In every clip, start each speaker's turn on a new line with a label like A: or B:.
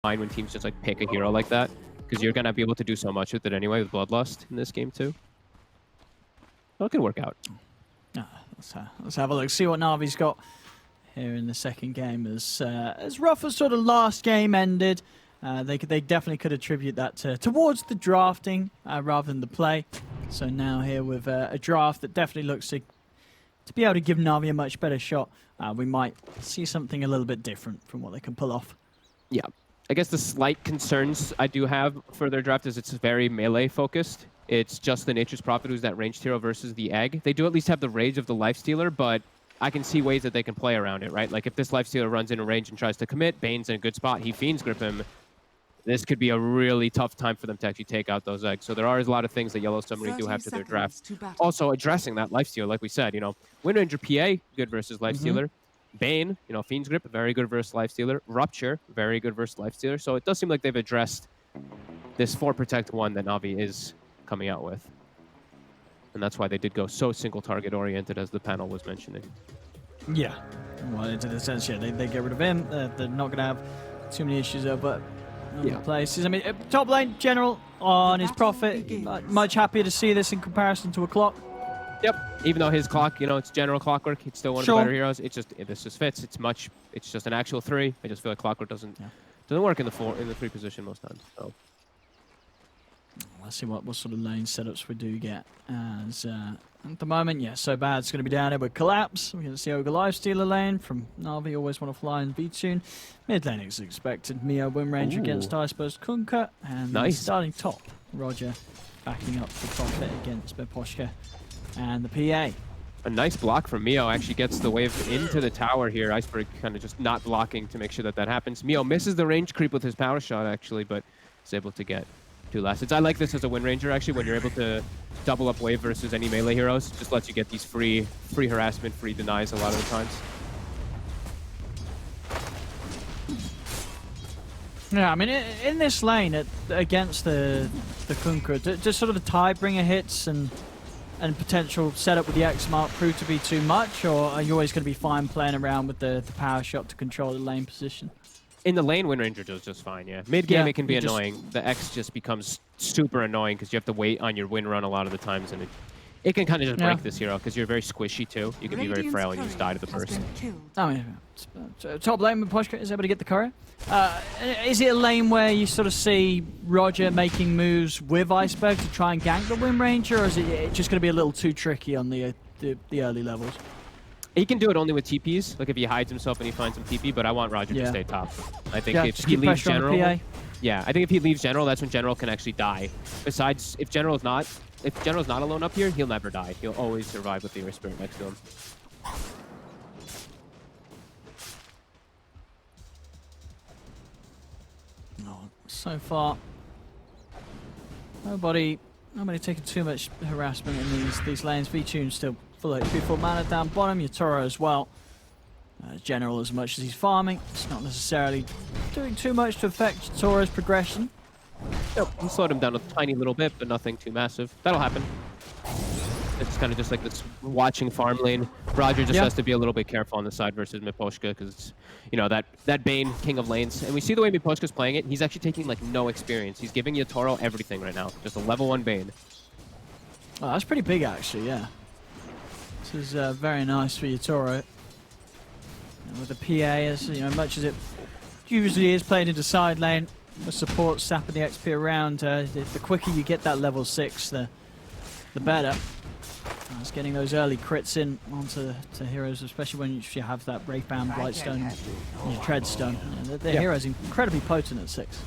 A: fine when teams just like pick a hero like that, because you're gonna be able to do so much with it anyway with Bloodlust in this game too. Well, it could work out.
B: Let's have a look. See what Navi's got here in the second game. As rough as sort of last game ended, they definitely could attribute that towards the drafting rather than the play. So now here with a draft that definitely looks to be able to give Navi a much better shot, we might see something a little bit different from what they can pull off.
A: Yeah. I guess the slight concerns I do have for their draft is it's very melee focused. It's just the Nature's Prophet who's that ranged hero versus the Egg. They do at least have the Rage of the Lifestealer, but I can see ways that they can play around it, right? Like if this Lifestealer runs into range and tries to commit, Bane's in a good spot, he Fiends Grip him. This could be a really tough time for them to actually take out those Eggs. So there are a lot of things that Yellow Submarine do have to their draft. Also addressing that Lifestealer, like we said, you know, Wind Ranger PA, good versus Lifestealer. Bane, you know, Fiend's Grip, very good versus Lifestealer. Rupture, very good versus Lifestealer. So it does seem like they've addressed this 4 Protect 1 that Navi is coming out with. And that's why they did go so single target oriented as the panel was mentioning.
B: Yeah. Well, into the sense, yeah, they get rid of him. They're not going to have too many issues there, but places. I mean, top lane, General on his Prophet. Much happier to see this in comparison to a Clock.
A: Yep. Even though his clock, you know, it's general Clockwork, it's still one of the better heroes. It's just this just fits. It's just an actual 3. I just feel like Clockwork doesn't work in the 3 position most times. So
B: let's see what sort of lane setups we do get. As at the moment, yeah, so bad it's going to be down here with Collapse. We're going to see Ogre Lifestealer lane from Navi. Always want to fly in V-Tune. Mid lane is expected. Mio Wind Ranger against Iceburst Kunkka. And starting top, Roger backing up the Prophet against Miposhka. And the PA.
A: A nice block from Mio actually gets the wave into the tower here. Iceberg kind of just not blocking to make sure that happens. Mio misses the range creep with his power shot actually, but is able to get 2 last hits. I like this as a Wind Ranger actually, when you're able to double up wave versus any melee heroes. Just lets you get these free harassment, free denies a lot of the times.
B: Yeah, I mean, in this lane against the Kunkka, just sort of the Tidebringer hits and potential setup with the X Mark prove to be too much, or are you always going to be fine playing around with the power shot to control the lane position?
A: In the lane, Wind Ranger does just fine, yeah. Mid-game, it can be annoying. The X just becomes super annoying because you have to wait on your wind run a lot of the times, and it can kind of just break this hero because you're very squishy too. You can be very frail and you just die to the burst.
B: I mean, top lane with Poshka is able to get the courier. Is it a lane where you sort of see Roger making moves with Iceberg to try and gank the Wind Ranger, or is it just going to be a little too tricky on the early levels?
A: He can do it only with TPs, like if he hides himself and he finds some TP, but I want Roger to stay top. I think if he leaves General, I think if he leaves General, that's when General can actually die. Besides, if General's not alone up here, he'll never die. He'll always survive with the Air Spirit next to him.
B: So far, nobody taking too much harassment in these lanes. V-Tune still full HP, full mana down bottom. Yatoro as well. General, as much as he's farming, it's not necessarily doing too much to affect Yatoro's progression.
A: Yep, he slowed him down a tiny little bit, but nothing too massive. That'll happen. It's kind of just like this watching farm lane. Roger just has to be a little bit careful on the side versus Miposhka because, you know, that Bane, king of lanes. And we see the way Miposhka's playing it. He's actually taking, like, no experience. He's giving Yatoro everything right now. Just a level 1 Bane.
B: Oh, that's pretty big, actually, yeah. This is very nice for Yatoro. And with the PA, as you know, much as it usually is played into side lane, the support sapping the XP around, the quicker you get that level 6, the better. It's getting those early crits in onto heroes, especially when you have that Wraithbound, Blightstone, and your Treadstone. The hero's incredibly potent at 6.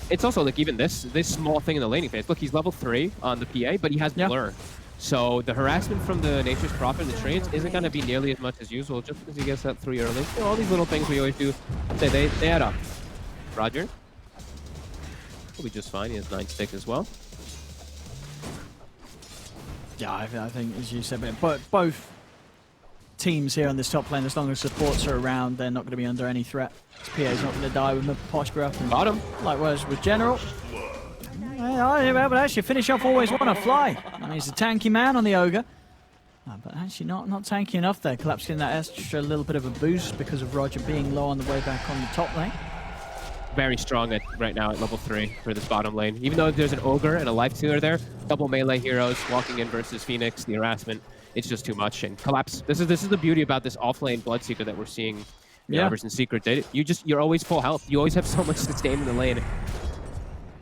A: It's also like even this small thing in the laning phase. Look, he's level 3 on the PA, but he has Blur. So the harassment from the Nature's Prophet and the trades isn't going to be nearly as much as usual just because he gets that 3 early. You know, all these little things we always do, they add up. Roger. He'll be just fine. He has 9 sticks as well.
B: Yeah, I think, as you said, but both teams here on this top lane, as long as supports are around, they're not going to be under any threat. PA's not going to die with Miposhka up.
A: Got him.
B: Likewise with General. But actually, finish off always want to fly. I mean, he's a tanky man on the Ogre. But actually not tanky enough there. Collapse getting that extra little bit of a boost because of Roger being low on the way back on the top lane.
A: Very strong at right now at level 3 for this bottom lane. Even though there's an Ogre and a Life Stealer there, double melee heroes walking in versus Phoenix, the harassment, it's just too much. And Collapse, this is the beauty about this off-lane Bloodseeker that we're seeing versus Secret. You're always full health. You always have so much sustain in the lane.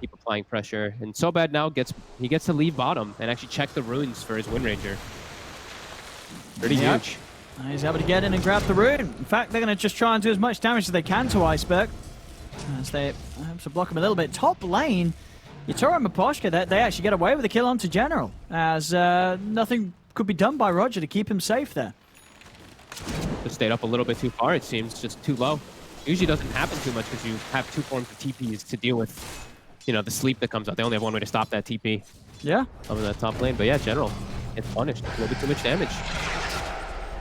A: Keep applying pressure. And So Bad now gets to leave bottom and actually check the runes for his Wind Ranger. Pretty huge.
B: He's able to get in and grab the rune. In fact, they're going to just try and do as much damage as they can to Iceberg, as they have to block him a little bit. Top lane, Yatoro and Miposhka, they actually get away with a kill onto General, as nothing could be done by Roger to keep him safe there.
A: Just stayed up a little bit too far, it seems, just too low. Usually doesn't happen too much because you have 2 forms of TPs to deal with, the sleep that comes out. They only have one way to stop that TP. Yeah. Over that top lane, but yeah, General, it's punished. A little bit too much damage.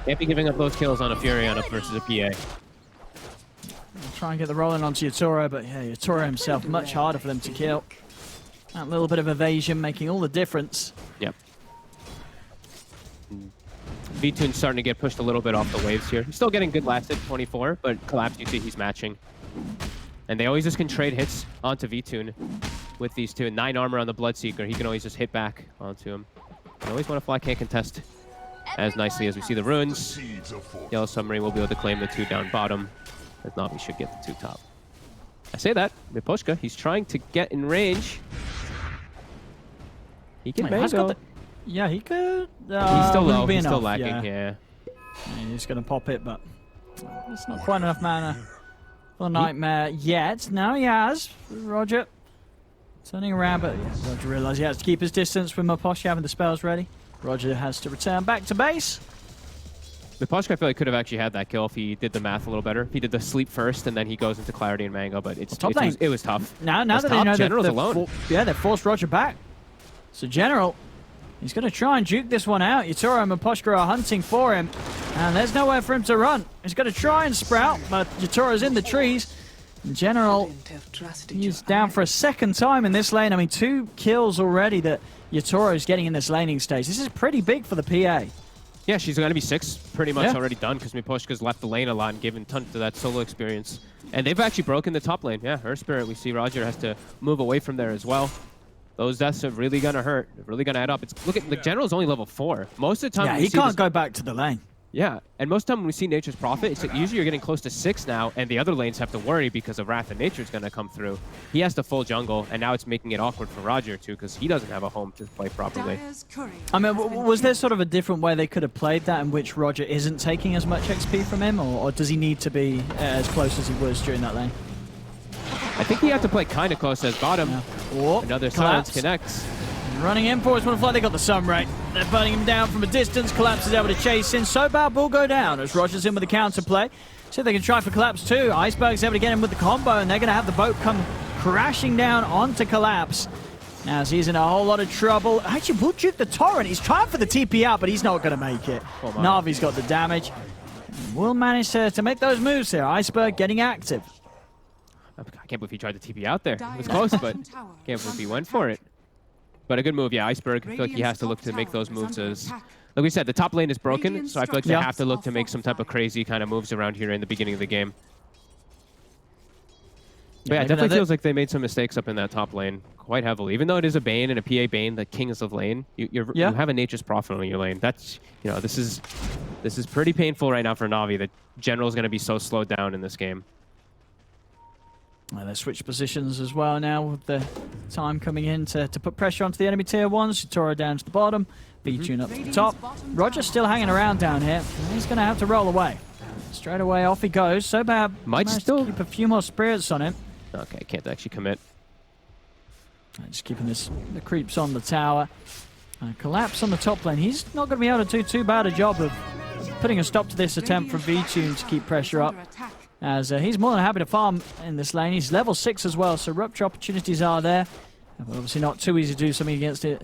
A: Can't be giving up those kills on a Furion up versus a PA.
B: Try and get the rolling onto Yatoro, but yeah, Yatoro himself, much harder for them to kill. That little bit of evasion making all the difference.
A: Yep. V-Tune's starting to get pushed a little bit off the waves here. He's still getting good last hit, 24, but Collapse, you see he's matching. And they always just can trade hits onto V-Tune with these two. 9 armor on the Bloodseeker. He can always just hit back onto him. They always want to fly, can't contest as nicely as we see the runes. Yellow Submarine will be able to claim the 2 down bottom, as Na'Vi should get the 2 top. I say that, Miposhka, he's trying to get in range. He can mango.
B: Yeah, he could.
A: He's still low, he's still lagging, yeah.
B: He's going to pop it, but it's not quite enough mana for Nightmare yet. Now he has. Roger turning around, but Roger realized he has to keep his distance with Miposhka having the spells ready. Roger has to return back to base.
A: Miposhka, I feel like could have actually had that kill if he did the math a little better. If he did the sleep first and then he goes into Clarity and Mango, but it was tough.
B: Now that they know
A: General's alone.
B: They forced Roger back. So General, he's going to try and juke this one out. Yatoro and Miposhka are hunting for him, and there's nowhere for him to run. He's going to try and sprout, but Yatoro's in the trees. General, he's down for a second time in this lane. I mean, 2 kills already that Yatoro's getting in this laning stage. This is pretty big for the PA.
A: Yeah, she's going to be 6 pretty much already done because Miposhka's left the lane a lot and given tons of that solo experience. And they've actually broken the top lane. Yeah, her Spirit, we see Roger has to move away from there as well. Those deaths are really going to hurt. They're really going to add up. Look at the General's only level 4. Most of the time,
B: he can't go back to the lane.
A: Yeah, and most of the time when we see Nature's Prophet, it's like usually you're getting close to 6 now, and the other lanes have to worry because of Wrath of Nature's going to come through. He has to full jungle, and now it's making it awkward for Roger, too, because he doesn't have a home to play properly.
B: I mean, was there sort of a different way they could have played that in which Roger isn't taking as much XP from him, or does he need to be as close as he was during that lane?
A: I think he had to play kind of close as bottom. Another Silence connects.
B: Running in for his one fly, they got the Submarine. They're burning him down from a distance. Collapse is able to chase in. Sobab will go down as Roger's in with the counterplay. See if they can try for Collapse too. Iceberg's able to get him with the combo, and they're going to have the boat come crashing down onto Collapse. Now he's in a whole lot of trouble. Actually, will juke the Torrent. He's trying for the TP out, but he's not going to make it. Na'Vi's got the damage. Will manage to make those moves here. Iceberg getting active.
A: I can't believe he tried the TP out there. It was close, but can't believe he went for it. But a good move, yeah, Iceberg. I feel like he has to look to make those moves as... Like we said, the top lane is broken, so I feel like they have to look to make some type of crazy kind of moves around here in the beginning of the game. But yeah, it definitely feels like they made some mistakes up in that top lane quite heavily. Even though it is a Bane and a PA Bane, the kings of lane, you have a Nature's Prophet on your lane. That's, this is pretty painful right now for Na'Vi. The General's going to be so slowed down in this game.
B: Well, they switch positions as well now with the time coming in to put pressure onto the enemy tier 1s. Toro down to the bottom, V-Tune up to the top. Roger's still hanging around down here. He's going to have to roll away. Straight away, off he goes. Sobab might still keep a few more spirits on him.
A: Okay, can't actually commit.
B: Just keeping the creeps on the tower. Collapse on the top lane. He's not going to be able to do too bad a job of putting a stop to this attempt from V-Tune to keep pressure up. As he's more than happy to farm in this lane. He's level 6 as well, so rupture opportunities are there. Obviously not too easy to do something against the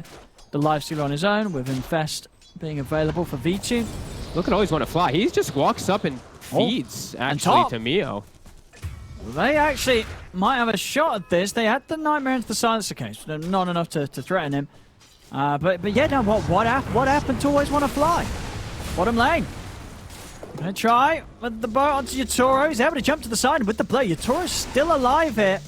B: Lifestealer on his own, with Infest being available for V2.
A: Look at always want to fly. He just walks up and feeds, actually, to Mio.
B: They actually might have a shot at this. They had the Nightmare into the Silencer case. Not enough to threaten him. But yeah, no, what happened to always want to fly? Bottom lane. Gonna try with the boat onto Yatoro. He's able to jump to the side with the play. Yatoro's still alive here.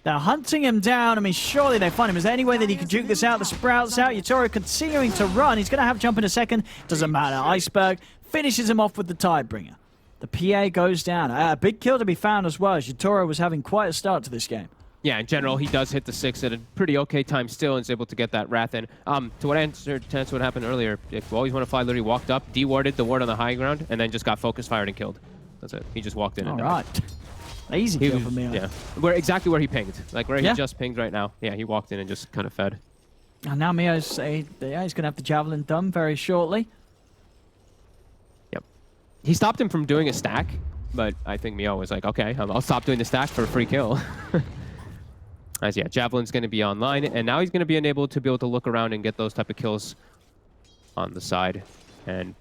B: They're hunting him down. I mean, surely they find him. Is there any way that he could juke this out? The Sprout's out. Yatoro continuing to run. He's going to have jump in a second. Doesn't matter. Iceberg finishes him off with the Tidebringer. The PA goes down. A big kill to be found as well, as Yatoro was having quite a start to this game.
A: Yeah, in general, he does hit the 6 at a pretty okay time still and is able to get that Wrath in. To what answered to what happened earlier, if Always Want to Fly literally walked up, dewarded the ward on the high ground, and then just got focus fired and killed. That's it. He just walked in and died.
B: All right. Easy kill for me.
A: Yeah, exactly where he pinged. Like where he just pinged right now. Yeah, he walked in and just kind of fed.
B: And now Mio's he's going to have the Javelin done very shortly.
A: Yep. He stopped him from doing a stack, but I think Mio was like, okay, I'll stop doing the stack for a free kill. As yeah, Javelin's going to be online, and now he's going to be enabled to be able to look around and get those type of kills on the side. And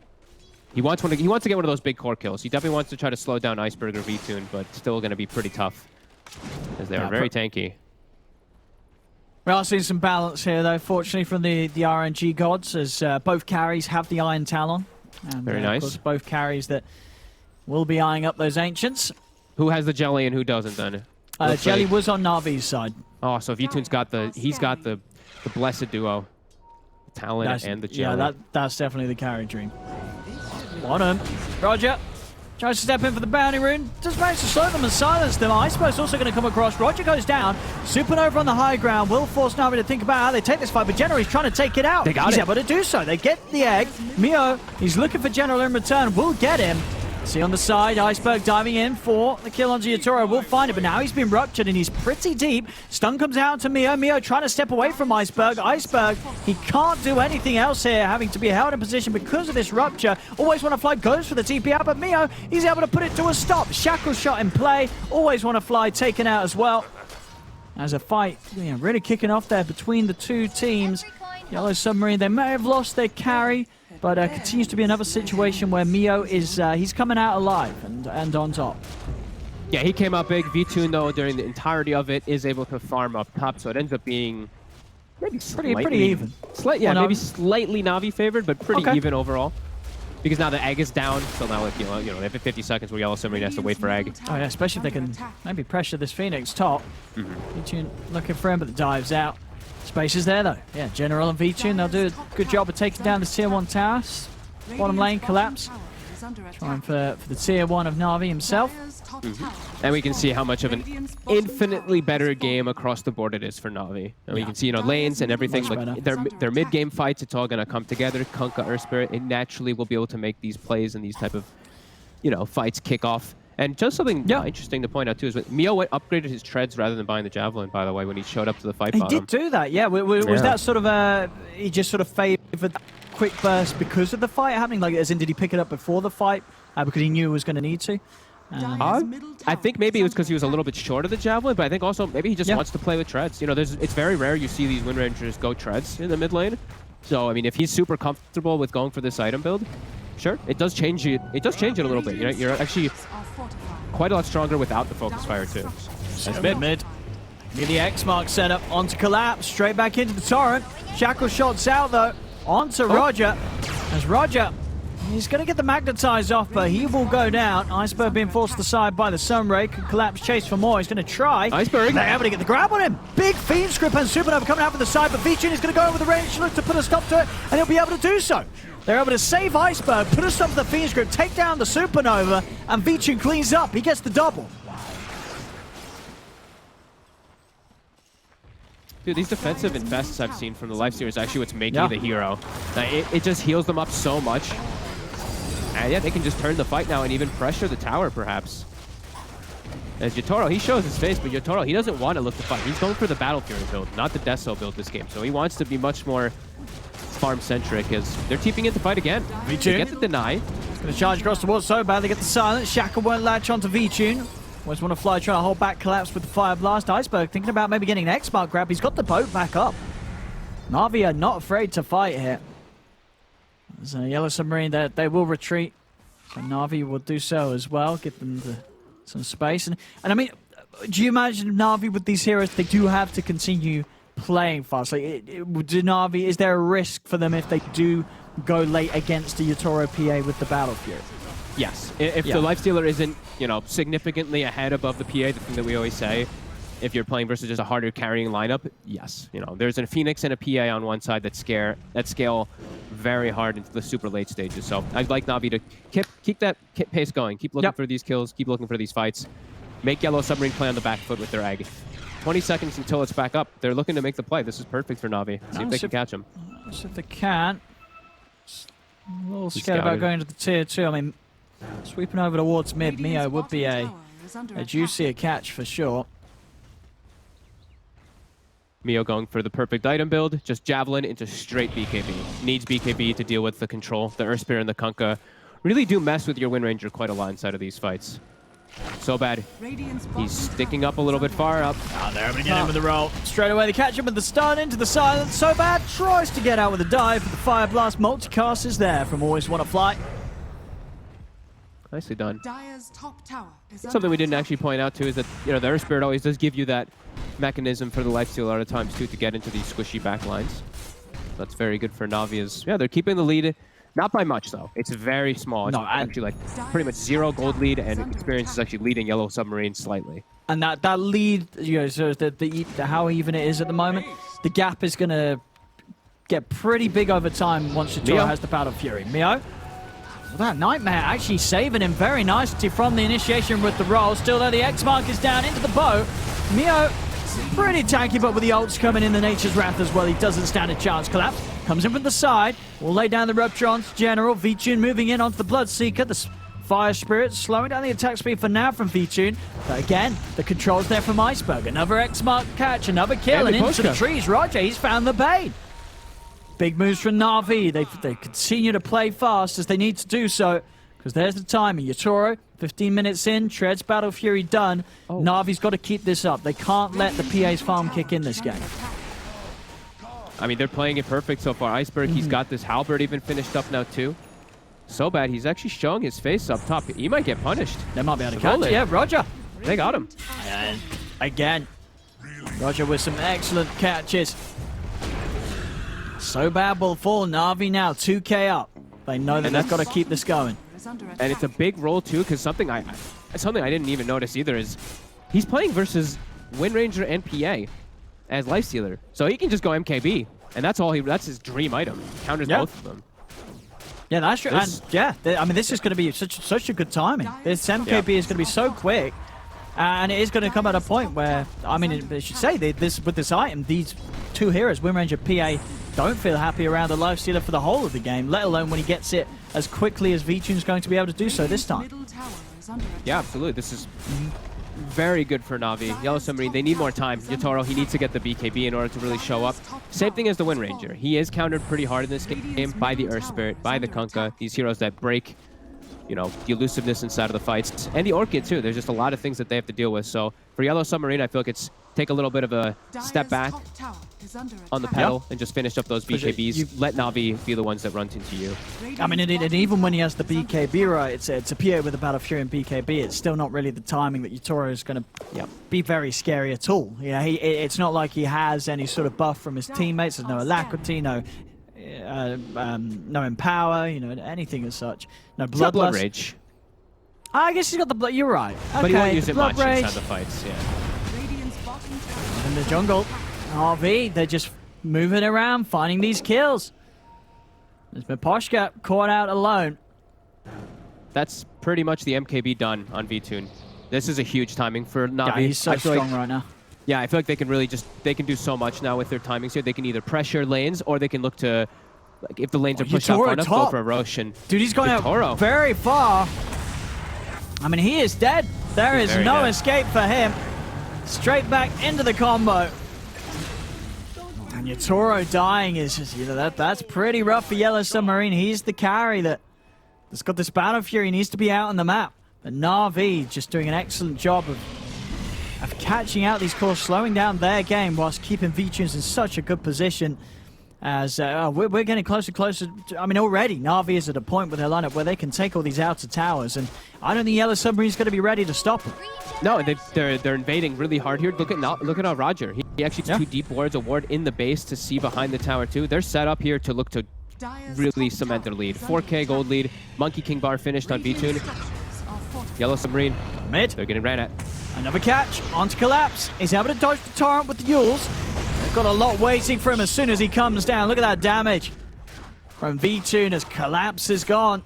A: he wants to get one of those big core kills. He definitely wants to try to slow down Iceberg or V-Tune, but still going to be pretty tough as they are very tanky.
B: We are seeing some balance here, though, fortunately, from the RNG gods, as both carries have the Iron Talon. And,
A: very nice.
B: Of course, both carries that will be eyeing up those Ancients.
A: Who has the Jelly and who doesn't, then?
B: Jelly was on Navi's side.
A: Oh, so V-Tune's got he's got the blessed duo. Talon and the Jelly.
B: Yeah, that's definitely the carry dream. On him. Roger tries to step in for the bounty rune. Just managed to slow them and silence them. Iceberg's also going to come across. Roger goes down. Supernova on the high ground will force Navi to think about how they take this fight, but General is trying to take it out. He's able to do so. They get the egg. Mio, he's looking for General in return. Will get him. See on the side, Iceberg diving in for the kill onto Yatoro. Will find it, but now he's been ruptured and he's pretty deep. Stun comes out to Mio. Mio trying to step away from Iceberg. Iceberg, he can't do anything else here, having to be held in position because of this rupture. Always Want to Fly goes for the TP out, but Mio, he's able to put it to a stop. Shackle shot in play. Always Want to Fly taken out as well. As a fight really kicking off there between the two teams. Yellow Submarine, they may have lost their carry, but continues to be another situation where Mio is he's coming out alive and on top.
A: Yeah, he came out big. V-Tune, though, during the entirety of it, is able to farm up top, so it ends up being maybe
B: pretty even.
A: Maybe slightly Navi favored, but pretty even overall. Because now the egg is down, so now like, they have 50 seconds where Yellow Submarine has to wait for egg.
B: Oh yeah, especially if they can maybe pressure this Phoenix top. V-Tune looking for him, but the dive's out. Space is there, though. Yeah, General and V-Tune, they'll do a good job of taking down the Tier 1 towers. Bottom lane collapse. Trying for the Tier 1 of Navi himself.
A: And we can see how much of an infinitely better game across the board it is for Navi. And we can see, lanes and everything. Like their mid-game fights, it's all going to come together. Kunkka, Earth Spirit, it naturally will be able to make these plays and these type of, fights kick off. And just something interesting to point out, too, is that Mio upgraded his treads rather than buying the Javelin, by the way, when he showed up to the fight bottom.
B: He did do that, yeah. Was that sort of he just sort of favored that quick burst because of the fight happening? Like, as in, did he pick it up before the fight because he knew he was going to need to?
A: I think maybe it was because he was a little bit short of the Javelin, but I think also maybe he just wants to play with treads. It's very rare you see these Wind Rangers go treads in the mid lane. So, I mean, if he's super comfortable with going for this item build, sure, it does change it. It does change it a little bit. You're actually quite a lot stronger without the focus fire too.
B: That's mid. Get the X mark set up onto Collapse, straight back into the torrent. Shackle shots out though, onto Roger. As Roger, he's going to get the magnetize off, but he will go down. Iceberg being forced aside by the Sunray. Collapse chase for more. He's going to try.
A: Iceberg.
B: They're able to get the grab on him. Big Fiend Script and Supernova coming out from the side, but V-Tune is going to go over the range, look to put a stop to it, and he'll be able to do so. They're able to save Iceberg, put a stop to the Fiend Script, take down the Supernova, and V-Tune cleans up. He gets the double.
A: Dude, these defensive infests I've seen from the Life Series actually what's making the hero. It just heals them up so much. And yeah, they can just turn the fight now and even pressure the tower, perhaps. As Yatoro, he shows his face, but Yatoro, he doesn't want to look to fight. He's going for the Battle Fury build, not the Death Cell build this game. So he wants to be much more farm-centric, as they're TPing in to fight again.
B: V-Tune.
A: They get the deny.
B: He's going to charge across the wall so bad, they get the silence. Shackle won't latch onto V-Tune. Always Want to Fly trying to hold back Collapse with the Fire Blast. Iceberg thinking about maybe getting an X-Mark grab. He's got the boat back up. Navi are not afraid to fight here. There's a Yellow Submarine that they will retreat. And Navi will do so as well, give them some space. And I mean, do you imagine Navi with these heroes, they do have to continue playing fast? Like, do Navi, is there a risk for them if they do go late against the Yatoro PA with the Battle Fury?
A: Yes. If the Lifestealer isn't, significantly ahead above the PA, the thing that we always say, if you're playing versus just a harder carrying lineup, yes. You know, there's a Phoenix and a PA on one side that scale very hard into the super late stages. So I'd like Na'Vi to keep that pace going. Keep looking for these kills. Keep looking for these fights. Make Yellow Submarine play on the back foot with their egg. 20 seconds until it's back up. They're looking to make the play. This is perfect for Na'Vi. See if they can catch him.
B: See if they can. A little scared about going to the tier 2. I mean, sweeping over towards mid, Mio would be a juicier catch for sure.
A: Mio going for the perfect item build. Just Javelin into straight BKB. Needs BKB to deal with the control. The Earth Spear and the Kunkka really do mess with your Wind Ranger quite a lot inside of these fights. So bad. He's sticking up a little bit far up.
B: Oh, they're able to get him with the roll. Straight away, they catch him with the stun into the silence. So bad. Tries to get out with a dive, but the Fire Blast multicast is there from Always Wanna Fly.
A: Nicely done.
C: Top tower is
A: Something we didn't actually point out too is that, you know, the Earth Spirit always does give you that mechanism for the lifesteal a lot of times too to get into these squishy backlines. That's very good for Navi. Yeah, they're keeping the lead. Not by much though. It's very small. It's actually like pretty much 0 gold lead, and Experience is actually leading Yellow Submarine slightly. And
B: that lead, you know, so the how even it is at the moment, the gap is gonna get pretty big over time once Shatura has the Battle Fury. Mio. That Nightmare actually saving him very nicely from the initiation with the roll. Still though, the X mark is down into the bow. Mio, pretty tanky, but with the ults coming in, the Nature's Wrath as well, he doesn't stand a chance. Collapse comes in from the side. Will lay down the Rupture onto General. V-Tune moving in onto the Bloodseeker. The Fire Spirit slowing down the attack speed for now from V-Tune. But again, the controls there from Iceberg. Another X mark catch, another kill, and into the trees. Roger, he's found the bait. Big moves from Na'Vi. They continue to play fast as they need to do so, because there's the timing. Yatoro, 15 minutes in, Tread's Battle Fury done. Na'Vi's got to keep this up. They can't let the PA's farm kick in this game.
A: I mean, they're playing it perfect so far. Iceberg, he's got this Halberd even finished up now too. So bad, he's actually showing his face up top. He might get punished.
B: They might be able to catch it. Yeah, Roger.
A: They got him.
B: And again, Roger with some excellent catches. So bad will fall. Na'Vi now 2k up. They know that they've got to keep this going.
A: And it's a big roll too, because something I didn't even notice either is he's playing versus Wind Ranger and PA as Lifestealer, so he can just go MKB, and that's his dream item. Counters both of them.
B: Yeah, that's true. And yeah, I mean, this is going to be such a good timing. This MKB is going to be so quick, and it is going to come at a point where, I mean, I should say with this item, these two heroes, Wind Ranger, PA, don't feel happy around the Lifestealer for the whole of the game, let alone when he gets it as quickly as V-Tune's going to be able to do so this time.
A: Yeah, absolutely. This is very good for Na'Vi. Yellow Submarine, they need more time. Yatoro, he needs to get the BKB in order to really show up. Same thing as the Wind Ranger. He is countered pretty hard in this game by the Earth Spirit, by the Kunkka, these heroes that break, you know, the elusiveness inside of the fights. And the Orchid too. There's just a lot of things that they have to deal with. So for Yellow Submarine, I feel like it's take a little bit of a step back on the pedal and just finish up those BKBs. Let Na'Vi be the ones that runs into you.
B: I mean, and even when he has the BKB right, it's a PA with a Battle Fury and BKB. It's still not really the timing that Yatoro is going to be very scary at all. You know, it's not like he has any sort of buff from his teammates. There's no Alacrity, no Empower, you know, anything as such. No
A: Blood Rage.
B: I guess he's got the blood. You're right. Okay,
A: but he won't use it much
B: Rage
A: inside the fights. Yeah.
B: In the jungle, RV, they're just moving around, finding these kills. There's Miposhka caught out alone.
A: That's pretty much the MKB done on V-Tune. This is a huge timing for Na'Vi.
B: Yeah, he's so strong right now.
A: Yeah, I feel like they can really they can do so much now with their timings here. They can either pressure lanes, or they can look to, like, if the lanes are pushed out far enough, go for a Roche. And
B: dude, he's going out very far. I mean, he is dead. There is no escape for him. Straight back into the combo. And Yatoro dying is just, you know, that's pretty rough for Yellow Submarine. He's the carry that's got this Battle Fury. He needs to be out on the map. But Na'Vi just doing an excellent job of catching out these cores, slowing down their game whilst keeping V-Tunes in such a good position. As we're getting closer and closer. I mean, already Na'Vi is at a point with their lineup where they can take all these outer towers, and I don't think Yellow Submarine's going to be ready to stop them.
A: No, they're invading really hard here. Look at Roger. He actually has 2 deep wards, a ward in the base to see behind the tower too. They're set up here to look to really cement their lead. 4K gold lead. Monkey King bar finished on V-Tune. Yellow Submarine.
B: Mid.
A: They're getting ran at.
B: Another catch, onto Collapse. He's able to dodge the Torrent with the Yules. They've got a lot waiting for him as soon as he comes down. Look at that damage from V2 as Collapse is gone.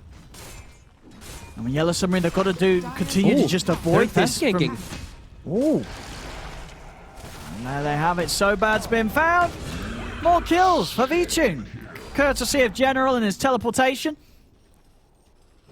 B: And when Yellow Submarine, they've got to continue to just avoid this. Ooh. And there they have it. So bad's been found. More kills for V2. Courtesy of General and his teleportation.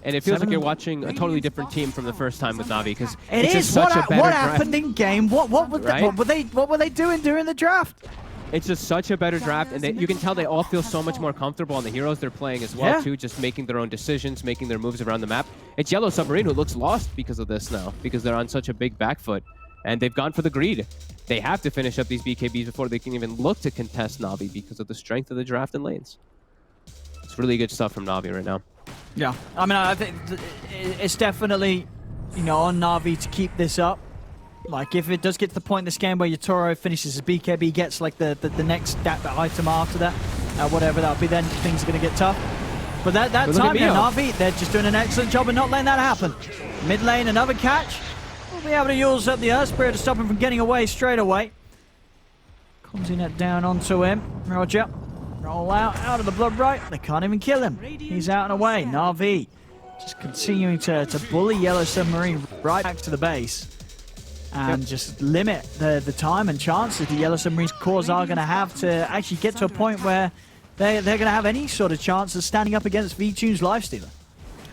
A: And it feels like you're watching a totally different team from the first time with Na'Vi, because
B: it is
A: such a better
B: what
A: draft.
B: happened in game. What were they doing during the draft?
A: It's just such a better draft, and you can tell they all feel so much more comfortable on the heroes they're playing as well, too, just making their own decisions, making their moves around the map. It's Yellow Submarine who looks lost because of this now, because they're on such a big back foot, and they've gone for the greed. They have to finish up these BKBs before they can even look to contest Na'Vi because of the strength of the draft and lanes. It's really good stuff from Na'Vi right now.
B: Yeah, I mean, I think it's definitely, you know, on Na'Vi to keep this up. Like, if it does get to the point in this game where Yatoro finishes his BKB, gets like the next item after that, whatever that'll be, then things are going to get tough. But that time, Na'Vi, they're just doing an excellent job of not letting that happen. Mid lane, another catch. We'll be able to use up the Earth Spirit to stop him from getting away straight away. Comes in it down onto him. Roger. Roll out of the blood right. They can't even kill him. He's out and away. Na'Vi just continuing to bully Yellow Submarine right back to the base and just limit the time and chances the Yellow Submarine's cores are going to have to actually get to a point where they're going to have any sort of chance of standing up against V2's Lifestealer.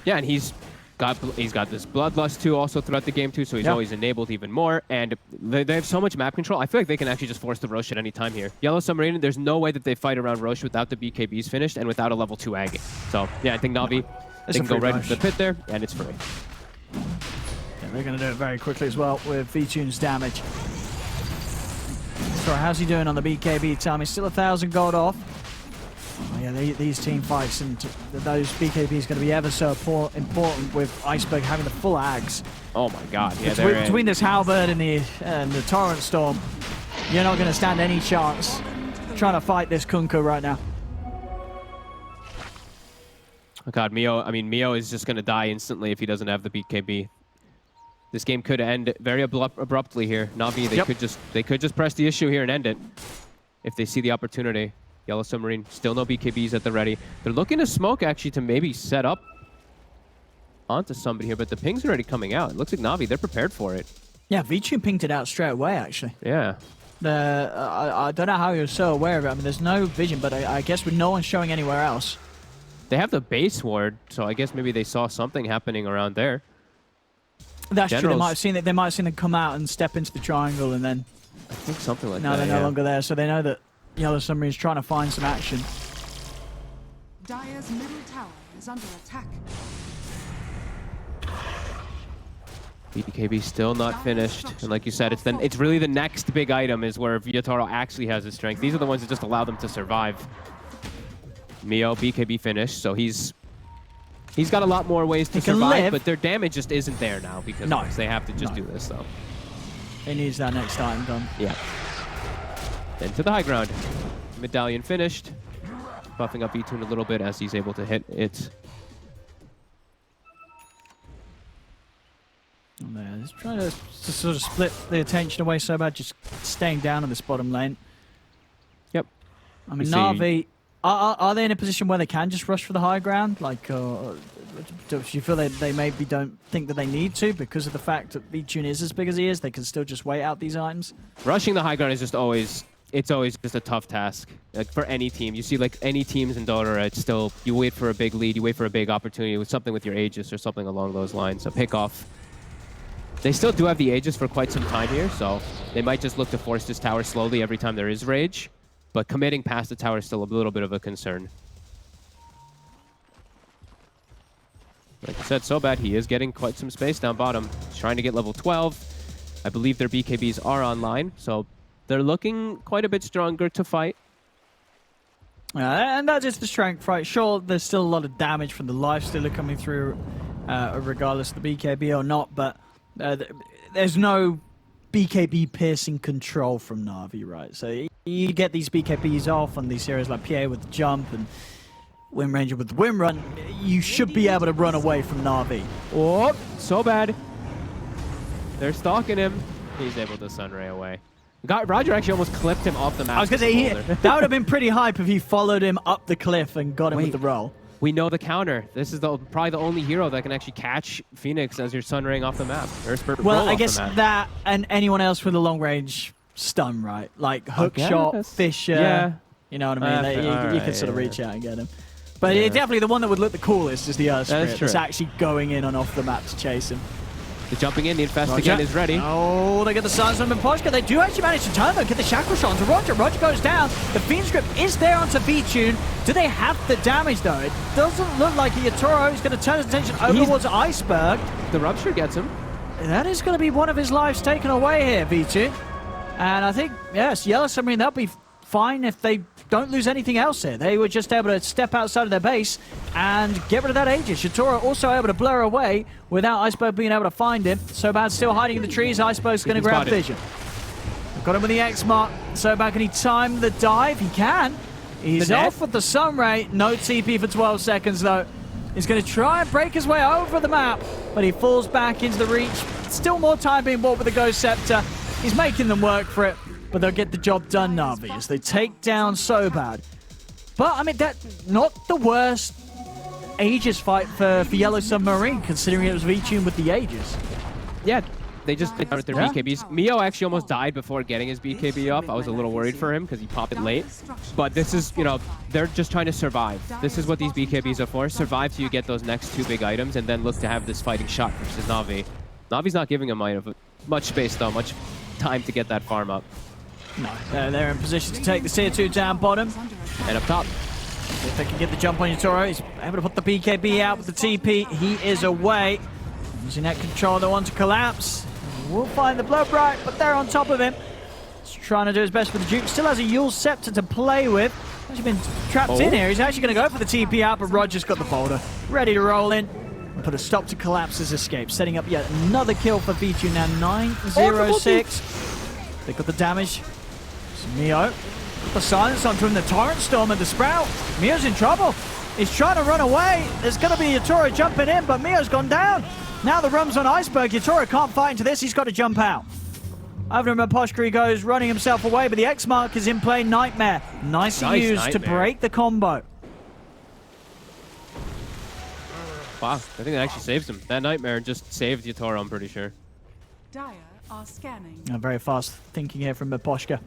A: Yeah, and he's got this Bloodlust too also throughout the game too, so he's always enabled even more, and they have so much map control. I feel like they can actually just force the Rosh at any time here. Yellow Submarine, there's no way that they fight around Rosh without the BKBs finished and without a level 2 Ag. So yeah, I think Na'Vi, they can go right into the pit there, and it's free.
B: Yeah, they're going to do it very quickly as well with V-Tune's damage. So how's he doing on the BKB time? He's still 1,000 gold off. Oh, yeah, these team fights and those BKBs going to be ever so important with Iceberg having the full Ags.
A: Oh my god, yeah.
B: Between this Halberd and the Torrent Storm, you're not going to stand any chance trying to fight this Kunku right now.
A: Oh god, Mio is just going to die instantly if he doesn't have the BKB. This game could end very abruptly here. Na'Vi, they could just press the issue here and end it if they see the opportunity. Yellow Submarine, still no BKBs at the ready. They're looking to smoke, actually, to maybe set up onto somebody here, but the ping's already coming out. It looks like Na'Vi, they're prepared for it.
B: Yeah, V2 pinged it out straight away, actually.
A: Yeah.
B: I don't know how you're so aware of it. I mean, there's no vision, but I guess with no one showing anywhere else.
A: They have the base ward, so I guess maybe they saw something happening around there.
B: That's true. They might have seen it. They might have seen them come out and step into the triangle, and then
A: I think something like that.
B: No, they're no longer there, so they know that Yellow Submarine is trying to find some action.
C: Dire's middle tower is under attack.
A: BKB still not finished, and like you said, it's really the next big item is where Yatoro actually has his strength. These are the ones that just allow them to survive. Mio, BKB finished, so he's got a lot more ways to survive, but their damage just isn't there now because they have to just do this, though.
B: He needs that next item done.
A: Yeah. Then to the high ground. Medallion finished. Buffing up E-Tune a little bit as he's able to hit it.
B: Just trying to sort of split the attention away so bad, just staying down on this bottom lane.
A: Yep.
B: I mean, Na'Vi, are they in a position where they can just rush for the high ground? Like, do you feel they maybe don't think that they need to because of the fact that V-Tune is as big as he is? They can still just wait out these items?
A: Rushing the high ground is just always... It's always just a tough task, like for any team. You see, like any teams in Dota, it's still you wait for a big lead, you wait for a big opportunity with something with your Aegis or something along those lines. A pick off. They still do have the Aegis for quite some time here, so they might just look to force this tower slowly every time there is rage. But committing past the tower is still a little bit of a concern. Like I said, so bad he is getting quite some space down bottom. He's trying to get level 12. I believe their BKBs are online, so. They're looking quite a bit stronger to fight.
B: And that is the strength, right? Sure, there's still a lot of damage from the Lifestealer coming through, regardless of the BKB or not, but there's no BKB piercing control from Na'Vi, right? So you get these BKBs off on these heroes like PA with the jump and Wind Ranger with the Wind Run, you should be able to run away from Na'Vi.
A: Oh, so bad. They're stalking him. He's able to Sunray away. Roger actually almost clipped him off the map.
B: I was going to say, that would have been pretty hype if he followed him up the cliff and got him with the roll.
A: We know the counter. This is probably the only hero that can actually catch Phoenix as you're sunraying off the map.
B: Well, I guess that and anyone else with a long-range stun, right? Like Hookshot, Fisher.
A: Yeah.
B: You know what I mean? You can sort of reach out and get him. But definitely the one that would look the coolest is the Earth Spirit that's actually going in and off the map to chase him.
A: The jumping in, the Infest again is ready.
B: Oh, they get the Silence from Poshka. They do actually manage to turn though, get the Shackle shot onto Roger. Roger goes down. The Fiend's Grip is there onto V-Tune. Do they have the damage though? It doesn't look like Yatoro is going to turn his attention over towards Iceberg.
A: The Rupture gets him.
B: That is going to be one of his lives taken away here, V-Tune. And I think, yes, Yellow Submarine, they'll be fine if they don't lose anything else here. They were just able to step outside of their base and get rid of that Aegis. Shatora also able to blur away without Iceberg being able to find him. Sobad still hiding in the trees. Iceberg's going to grab vision. Got him with the X mark. Sobad, can he time the dive? He can. He's off with the Sunray. No TP for 12 seconds though. He's going to try and break his way over the map, but he falls back into the reach. Still more time being bought with the Ghost Scepter. He's making them work for it, but they'll get the job done, Na'Vi, as they take down Sobad. But, I mean, that's not the worst Aegis fight for Yellow Submarine, considering it was V-Tune with the Aegis.
A: Yeah, they just picked out their BKBs. Mio actually almost died before getting his BKB up. I was a little worried for him because he popped it late. But this is, you know, they're just trying to survive. This is what these BKBs are for. Survive till you get those next two big items and then look to have this fighting shot versus Na'Vi. Na'Vi's not giving him much space, though, much time to get that farm up.
B: No, they're in position to take the Tier 2 down bottom.
A: And up top.
B: If they can get the jump on Yatoro, he's able to put the BKB out with the TP. He is away. Using that control, they want to collapse. We'll find the Blood Bright, but they're on top of him. He's trying to do his best for the Duke. Still has a Yule Scepter to play with. He's been trapped in here. He's actually going to go for the TP out, but Roger's got the boulder. Ready to roll in. And put a stop to Collapse's escape. Setting up yet another kill for V2 now. 9-0-6. They got the damage. Mio. Put the silence onto him. The Torrent Storm and the Sprout. Mio's in trouble. He's trying to run away. There's going to be Yatoro jumping in, but Mio's gone down. Now the rum's on Iceberg. Yatoro can't fight into this. He's got to jump out. Over to Poshka he goes, running himself away, but the X mark is in play. Nightmare. Nicely used to break the combo.
A: Wow, I think that actually saves him. That Nightmare just saved Yatoro, I'm pretty sure.
C: Dire are scanning.
B: Very fast thinking here from Poshka.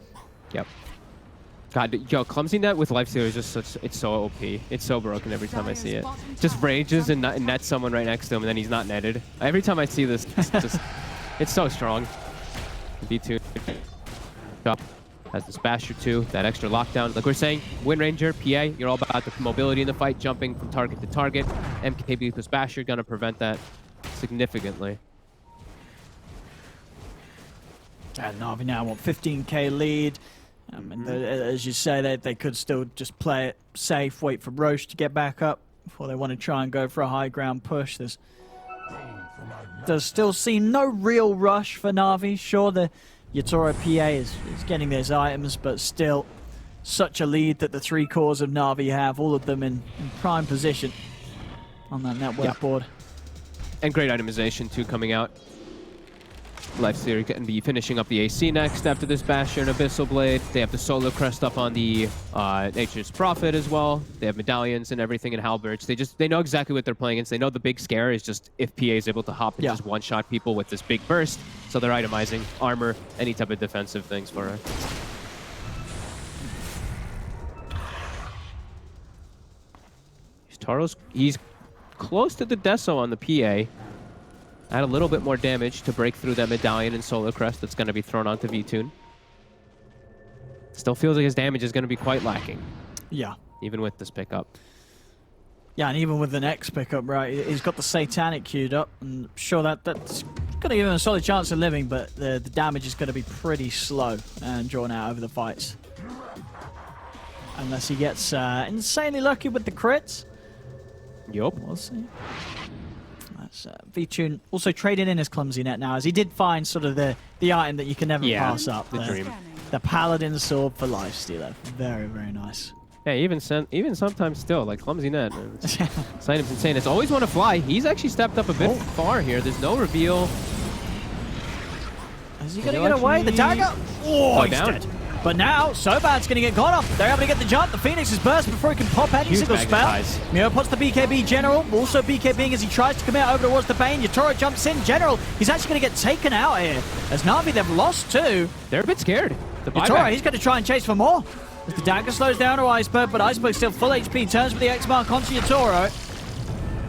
A: Yep. God, yo, Clumsy Net with Lifesteal is just such, it's so OP. It's so broken every time I see it. Just rages and nets someone right next to him and then he's not netted. Every time I see this, it's just, it's so strong. V2 has the Basher 2, that extra lockdown. Like we're saying, Wind Ranger, PA, you're all about the mobility in the fight, jumping from target to target. MKB plus Basher gonna prevent that significantly.
B: And Na'Vi now want 15k lead. And as you say, they could still just play it safe, wait for Roche to get back up before they want to try and go for a high ground push. Does still seem no real rush for Na'Vi. Sure, the Yatoro PA is getting those items, but still such a lead that the three cores of Na'Vi have, all of them in prime position on that network board.
A: And great itemization too coming out. Lifesteal can be finishing up the AC next after this Basher and Abyssal Blade. They have the Solar Crest up on the Nature's Prophet as well. They have medallions and everything in Halberds. They know exactly what they're playing against. They know the big scare is just if PA is able to hop and just one-shot people with this big burst. So they're itemizing armor, any type of defensive things for it. He's close to the Deso on the PA. Add a little bit more damage to break through that medallion and Solar Crest that's going to be thrown onto V-Tune. Still feels like his damage is going to be quite lacking.
B: Yeah.
A: Even with this pickup.
B: Yeah, and even with the next pickup, right, he's got the Satanic queued up. And sure, that's going to give him a solid chance of living, but the damage is going to be pretty slow and drawn out over the fights. Unless he gets insanely lucky with the crits.
A: Yup.
B: We'll see. V-Tune also trading in his Clumsy Net now, as he did find sort of the item that you can never pass up.
A: The dream.
B: The Paladin Sword for Lifestealer. Very, very nice.
A: Yeah, even sometimes still, like Clumsy Net. This item's insane. It's always want to fly. He's actually stepped up a bit far here. There's no reveal.
B: Is he going to get away? The dagger? Oh, he's
A: down.
B: dead. But now, Sobad's going to get caught up. They're able to get the jump. The Phoenix is burst before he can pop any single spell. Mio puts the BKB General, also BKBing as he tries to commit over towards the Bane. Yatoro jumps in. General, he's actually going to get taken out here. As Na'Vi, they've lost two.
A: They're a bit scared.
B: Yatoro, he's going to try and chase for more. As the dagger slows down to Iceberg, but Iceberg's still full HP. Turns with the X mark onto Yatoro.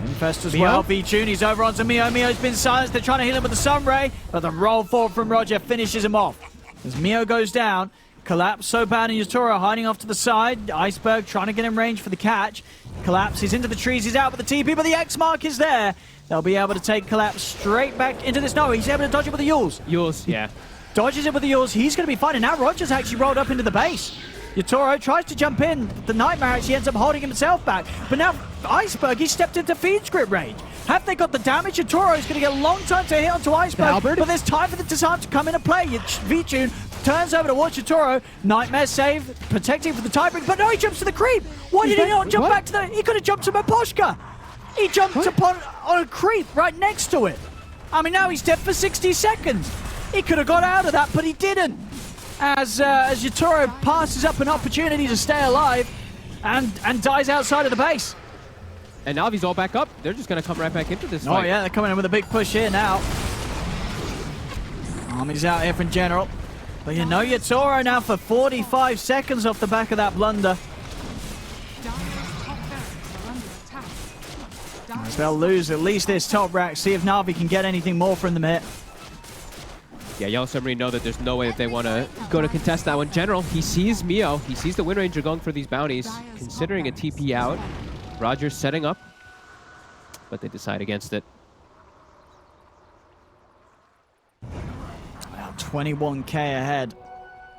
B: Infest as well. V-Tune, he's over onto Mio. Mio's been silenced. They're trying to heal him with the Sunray, but the roll forward from Roger finishes him off. As Mio goes down, Collapse, Soban and Yatoro hiding off to the side. Iceberg trying to get in range for the catch. Collapse, he's into the trees, he's out with the TP, but the X mark is there. They'll be able to take Collapse straight back into this. No, he's able to dodge it with the Yules.
A: Yules, yeah.
B: Dodges it with the Yules. He's going to be fine. And now Roger's actually rolled up into the base. Yatoro tries to jump in. The Nightmare actually ends up holding himself back. But now Iceberg, he stepped into feed script range. Have they got the damage? Yatoro is going to get a long time to hit onto Iceberg. But there's time for the disarm to come into play. V-Tune turns over towards Yatoro. Nightmare save, protecting for the tiebreak. But no, he jumps to the creep. Why did he not jump back to the... He could have jumped to Maposhka. He jumped upon on a creep right next to it. I mean, now he's dead for 60 seconds. He could have got out of that, but he didn't. As Yatoro passes up an opportunity to stay alive and dies outside of the base.
A: And Navi's all back up. They're just going to come right back into this fight.
B: Oh, yeah, they're coming in with a big push here now. Army's out here from General. But you know Yatoro now for 45 seconds off the back of that blunder. As they'll lose at least this top rack. See if Na'Vi can get anything more from them here.
A: Yeah, Yellow Submarine know that there's no way that they want to go to contest that one. General, he sees Mio. He sees the Wind Ranger going for these bounties, considering a TP out. Roger's setting up, but they decide against it.
B: Wow, 21k ahead.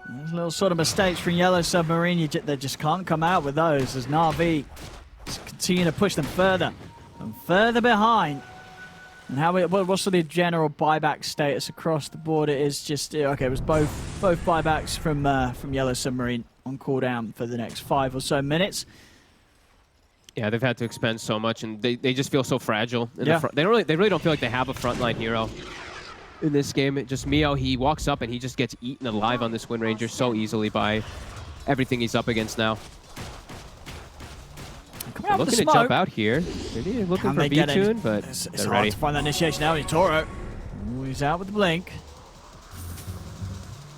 B: There's little sort of mistakes from Yellow Submarine. They just can't come out with those as Na'Vi continue to push them further and further behind. And what's the general buyback status across the board? It is just okay. It was both buybacks from Yellow Submarine on cooldown for the next 5 or so minutes.
A: Yeah, they've had to expend so much, and they just feel so fragile. In the front. They really don't feel like they have a frontline hero in this game. Just Mio, he walks up and he just gets eaten alive on this Wind Ranger so easily by everything he's up against now. They're looking to jump out here. They're looking for V-Tune, but
B: it's hard to find that initiation now. Yatoro, he's out with the blink.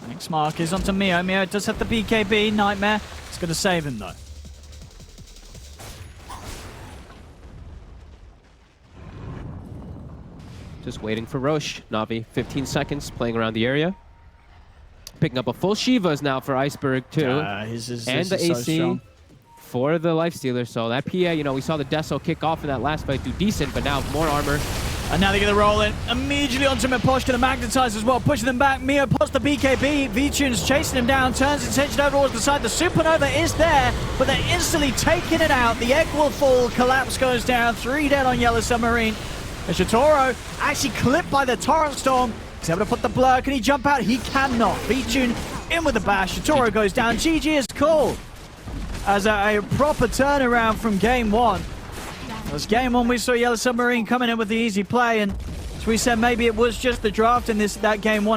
B: Next mark is onto Mio. Mio does have the BKB. Nightmare. It's going to save him, though.
A: Just waiting for Roche. Na'Vi, 15 seconds, playing around the area. Picking up a full Shivas now for Iceberg, too. And the AC. So for the Lifestealer. So that PA, you know, we saw the Deso kick off in that last fight do decent, but now more armor.
B: And now they're going to roll in immediately onto Maposhka to magnetize as well, pushing them back. Mio puts the BKB. V-Tune's chasing him down, turns his attention over towards the side. The Supernova is there, but they're instantly taking it out. The egg will fall. Collapse goes down. 3 dead on Yellow Submarine. And Yatoro actually clipped by the Torrent Storm. He's able to put the blur. Can he jump out? He cannot. V-Tune in with the bash. Yatoro goes down. GG is cool. As a proper turnaround from game 1. As game 1, we saw Yellow Submarine coming in with the easy play, and as we said, maybe it was just the draft in that game 1. And